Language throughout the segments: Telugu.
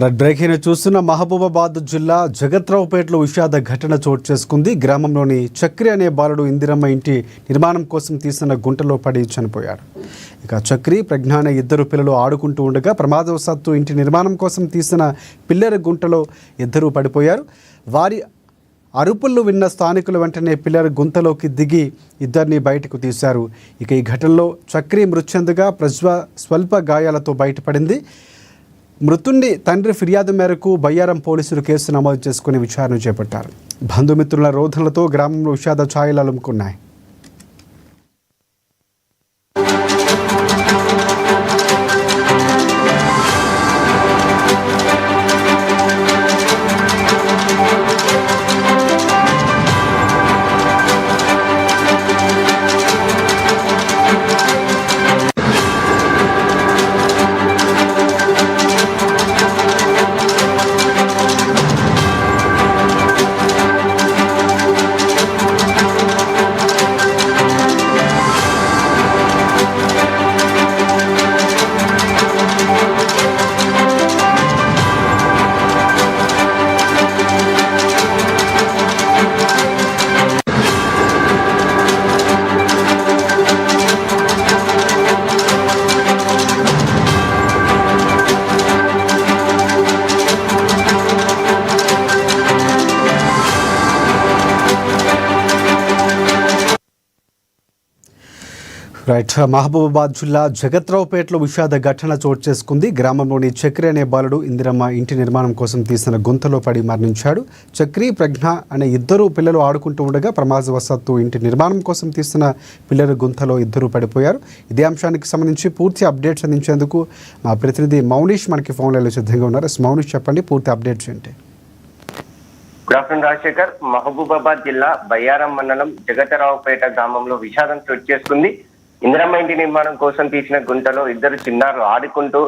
రెడ్ బ్రేకింగ్ చూస్తున్న మహబూబాబాద్ జిల్లా జగత్రావుపేటలో విషాద ఘటన చోటు చేసుకుంది. గ్రామంలోని చక్రి అనే బాలుడు ఇందిరమ్మ ఇంటి నిర్మాణం కోసం తీసిన గుంటలో పడి చనిపోయాడు. ఇక చక్రి, ప్రజ్ఞ అనే ఇద్దరు పిల్లలు ఆడుకుంటూ ఉండగా ప్రమాదవశాత్తు ఇంటి నిర్మాణం కోసం తీసిన పిల్లల గుంటలో ఇద్దరు పడిపోయారు. వారి అరుపులు విన్న స్థానికులు వెంటనే పిల్లల గుంతలోకి దిగి ఇద్దరిని బయటకు తీశారు. ఇక ఈ ఘటనలో చక్రి మృతి చెందగా ప్రజ్వ స్వల్ప గాయాలతో బయటపడింది. మృతుడి తండ్రి ఫిర్యాదు మేరకు బయ్యారం పోలీసులు కేసు నమోదు చేసుకుని విచారణ చేపట్టారు. బంధుమిత్రుల రోధనలతో గ్రామంలో విషాద ఛాయలు అలుముకున్నాయి. రైట్, మహబూబాబాద్ జిల్లా జగత్రావుపేటలో విషాద ఘటన చోటు చేసుకుంది. గ్రామంలోని చక్రి అనే బాలుడు ఇందిరమ్మ ఇంటి నిర్మాణం కోసం తీసిన గుంతలో పడి మరణించాడు. చక్రి, ప్రజ్ఞ అనే ఇద్దరు పిల్లలు ఆడుకుంటూ ఉండగా ప్రమాదవశాత్తు ఇంటి నిర్మాణం కోసం తీసిన పిల్లల గుంతలో ఇద్దరు పడిపోయారు. ఇదే అంశానికి సంబంధించి పూర్తి అప్డేట్స్ అందించేందుకు మా ప్రతినిధి మౌనిష్ మనకి ఫోన్ లైన్లో సిద్ధంగా ఉన్నారు. మౌనిష్, చెప్పండి, పూర్తి అప్డేట్స్ ఏంటి? Good afternoon Rajasekhar. మహబూబాబాద్ జిల్లా బయ్యారం మండలం జగతరావుపేట గ్రామంలో విషాదం చోటు చేసుకుంది. ఇందిరమ్మ ఇంటి నిర్మాణం కోసం తీసిన గుంటలో ఇద్దరు చిన్నారులు ఆడుకుంటూ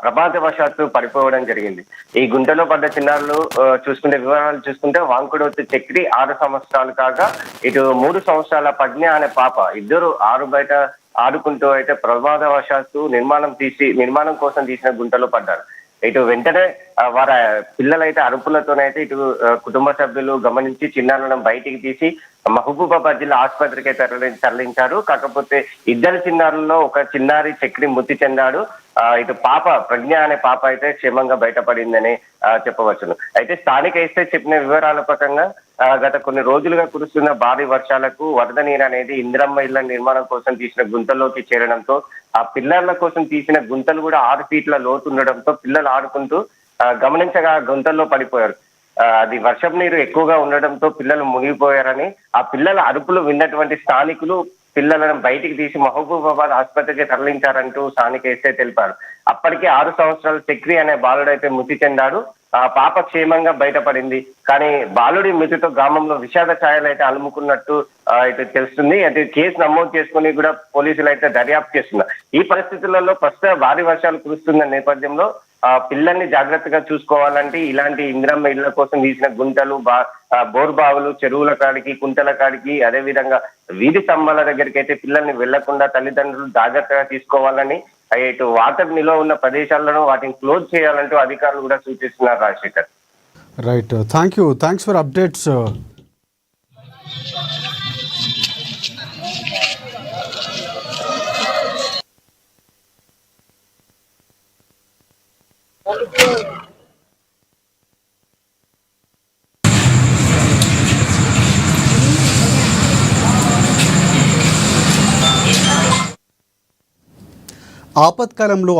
ప్రమాదవశాత్తు పడిపోవడం జరిగింది. ఈ గుంటలో పడ్డ చిన్నారులు వివరాలు చూసుకుంటే వాంకుడోతు చక్రి 6 సంవత్సరాలు కాగా, ఇటు 3 సంవత్సరాల ప్రజ్ఞ అనే పాప, ఇద్దరు ఆరు బయట ఆడుకుంటూ అయితే ప్రమాదవశాత్తు నిర్మాణం కోసం తీసిన గుంటలో పడ్డారు. ఇటు వెంటనే వారి పిల్లలైతే అరుపులతోనైతే ఇటు కుటుంబ సభ్యులు గమనించి చిన్నారులను బయటికి తీసి మహబూబాబాద్ జిల్లా ఆసుపత్రికి తరలించారు. కాకపోతే ఇద్దరు చిన్నారుల్లో ఒక చిన్నారి చక్రి మృతి చెందాడు. ఇటు పాప ప్రజ్ఞ అనే పాప అయితే క్షేమంగా బయటపడిందని చెప్పవచ్చును. అయితే స్థానిక ఎస్ఐ చెప్పిన వివరాల ప్రకారంగా గత కొన్ని రోజులుగా కురుస్తున్న భారీ వర్షాలకు వరద నీరు అనేది ఇందిరమ్మ ఇళ్ల నిర్మాణం కోసం తీసిన గుంతలోకి చేరడంతో ఆ పిల్లల కోసం తీసిన గుంతలు కూడా 6 ఫీట్ల లోతు ఉండడంతో పిల్లలు ఆడుకుంటూ గమనించగా గుంతల్లో పడిపోయారు. అది వర్షం నీరు ఎక్కువగా ఉండడంతో పిల్లలు మునిగిపోయారని, ఆ పిల్లల అరుపులు విన్నటువంటి స్థానికులు పిల్లలను బయటికి తీసి మహబూబాబాద్ ఆసుపత్రికి తరలించారంటూ స్థానిక ఎస్ఐ తెలిపారు. అప్పటికే 6 సంవత్సరాల చక్రి అనే బాలుడైతే మృతి చెందాడు. ఆ పాప క్షేమంగా బయటపడింది. కానీ బాలుడి మృతితో గ్రామంలో విషాద ఛాయలు అయితే అలుముకున్నట్టు అయితే తెలుస్తుంది. అయితే కేసు నమోదు చేసుకుని కూడా పోలీసులు అయితే దర్యాప్తు చేస్తున్నారు. ఈ పరిస్థితులలో ప్రస్తుత భారీ వర్షాలు కురుస్తున్న నేపథ్యంలో పిల్లల్ని జాగ్రత్తగా చూసుకోవాలంటే ఇలాంటి ఇందిరమ్మ ఇళ్ల కోసం తీసిన గుంటలు, బోర్బావులు, చెరువుల కాడికి, కుంటల కాడికి, అదే విధంగా వీధి స్తంభాల దగ్గరికి అయితే పిల్లల్ని వెళ్లకుండా తల్లిదండ్రులు జాగ్రత్తగా తీసుకోవాలని, ఇటు వాటర్ నిల్వ ఉన్న ప్రదేశాలను వాటిని క్లోజ్ చేయాలంటూ అధికారులు కూడా సూచిస్తున్నారు. Rajashekhar, right, thanks for updates. ఆపత్కాలంలో